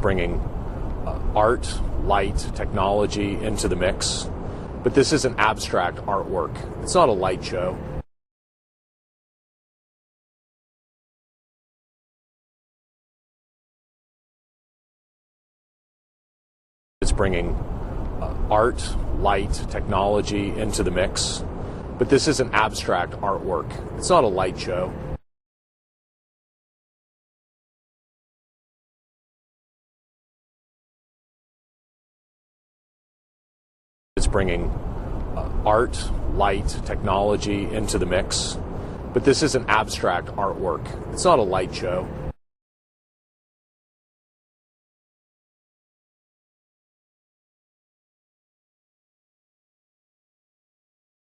bringing art, light, technology into the mix. But this is an abstract artwork. It's not a light show. It's bringing art, light, technology into the mix. But this is an abstract artwork. It's not a light show. It's bringing art, light, technology into the mix. But this is an abstract artwork. It's not a light show.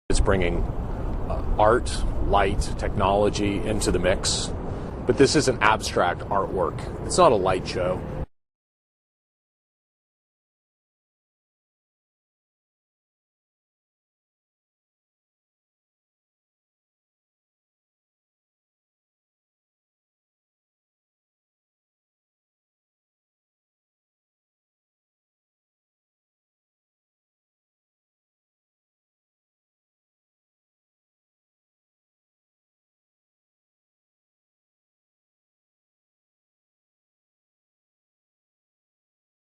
It's bringing art, light, technology into the mix. But this is an abstract artwork. It's not a light show.